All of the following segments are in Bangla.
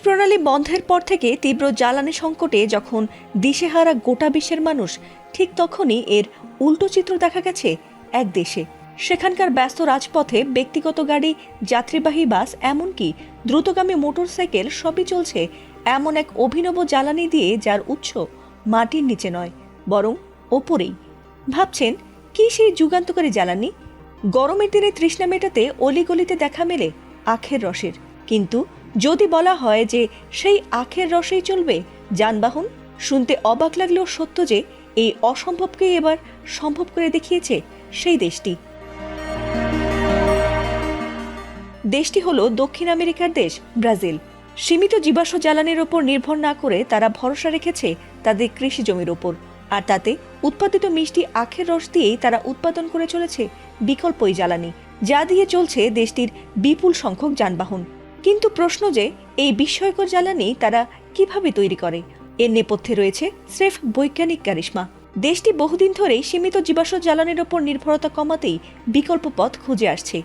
প্রণালী বন্ধের পর থেকে তীব্র জ্বালানি সংকটে যখন দিশেহারা গোটা বিশ্বের মানুষ, ঠিক তখনই এর উল্টো চিত্র দেখা গেছে এক দেশে। সেখানকার ব্যস্ত রাজপথে ব্যক্তিগত গাড়ি, যাত্রীবাহী বাস, এমনকি দ্রুতগামী মোটরসাইকেল সবই চলছে এমন এক অভিনব জ্বালানি দিয়ে, যার উৎস মাটির নিচে নয়, বরং ওপরেই। ভাবছেন কি সেই যুগান্তকারী জ্বালানি? গরমের দিনে তৃষ্ণা মেটাতে অলিগলিতে দেখা মেলে আখের রসের, কিন্তু যদি বলা হয় যে সেই আখের রসেই চলবে যানবাহন, শুনতে অবাক লাগলেও সত্য যে এই অসম্ভবকেই এবার সম্ভব করে দেখিয়েছে সেই দেশটি। দেশটি হলো দক্ষিণ আমেরিকার দেশ ব্রাজিল। সীমিত জীবাশ্ম জ্বালানির ওপর নির্ভর না করে তারা ভরসা রেখেছে তাদের কৃষি জমির ওপর, আর তাতে উৎপাদিত মিষ্টি আখের রস দিয়েই তারা উৎপাদন করে চলেছে বিকল্প এই জ্বালানি, যা দিয়ে চলছে দেশটির বিপুল সংখ্যক যানবাহন। কিন্তু প্রশ্ন যে এই বিস্ময়কর জ্বালানি তারা কিভাবে তৈরি করে, এর নেপথ্যে রয়েছে স্রেফ বৈজ্ঞানিক কারিশমা। দেশটি বহুদিন ধরেই সীমিত জীবাশ্ম জ্বালানির ওপর নির্ভরতা কমাতেই বিকল্প পথ খুঁজে আসছে।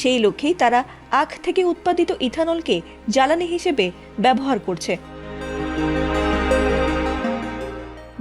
সেই লক্ষ্যেই তারা আখ থেকে উৎপাদিত ইথানলকে জ্বালানি হিসেবে ব্যবহার করছে।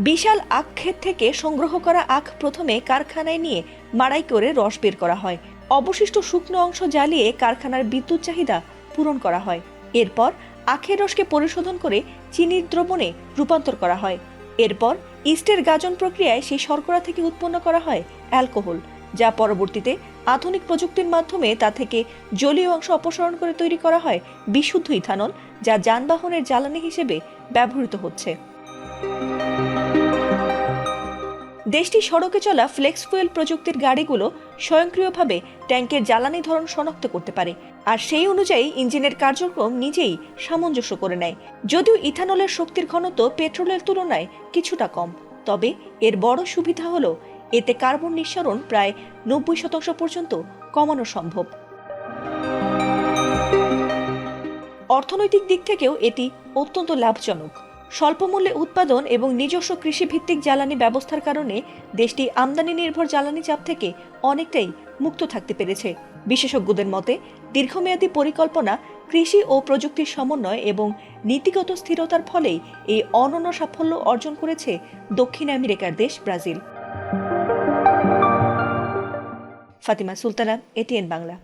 বিশাল আখ ক্ষেত থেকে সংগ্রহ করা আখ প্রথমে কারখানায় নিয়ে মাড়াই করে রস বের করা হয়। অবশিষ্ট শুকনো অংশ জ্বালিয়ে কারখানার বিদ্যুৎ চাহিদা পূরণ করা হয়। এরপর আখের রসকে পরিশোধন করে চিনির দ্রবণে রূপান্তর করা হয়। এরপর ইস্টের গাজন প্রক্রিয়ায় সেই শর্করা থেকে উৎপন্ন করা হয় অ্যালকোহল, যা পরবর্তীতে আধুনিক প্রযুক্তির মাধ্যমে তা থেকে জলীয় অংশ অপসারণ করে তৈরি করা হয় বিশুদ্ধ ইথানল, যা যানবাহনের জ্বালানি হিসেবে ব্যবহৃত হচ্ছে। দেশটি সড়কে চলা ফ্লেক্স ফুয়েল প্রযুক্তির গাড়িগুলো স্বয়ংক্রিয়ভাবে ট্যাঙ্কের জ্বালানি ধরন শনাক্ত করতে পারে, আর সেই অনুযায়ী ইঞ্জিনের কার্যক্রম নিজেই সামঞ্জস্য করে নেয়। যদিও ইথানলের শক্তির ঘনত্ব পেট্রোলের তুলনায় কিছুটা কম, তবে এর বড় সুবিধা হলো এতে কার্বন নিঃসরণ প্রায় 90% পর্যন্ত কমানো সম্ভব। অর্থনৈতিক দিক থেকেও এটি অত্যন্ত লাভজনক। স্বল্প মূল্যে উৎপাদন এবং নিজস্ব কৃষিভিত্তিক জ্বালানি ব্যবস্থার কারণে দেশটি আমদানি নির্ভর জ্বালানি চাপ থেকে অনেকটাই মুক্ত থাকতে পেরেছে। বিশেষজ্ঞদের মতে দীর্ঘমেয়াদী পরিকল্পনা, কৃষি ও প্রযুক্তির সমন্বয় এবং নীতিগত স্থিরতার ফলেই এই অনন্য সাফল্য অর্জন করেছে দক্ষিণ আমেরিকার দেশ ব্রাজিল। ফাতিমা সুলতানা, এটিএন বাংলা।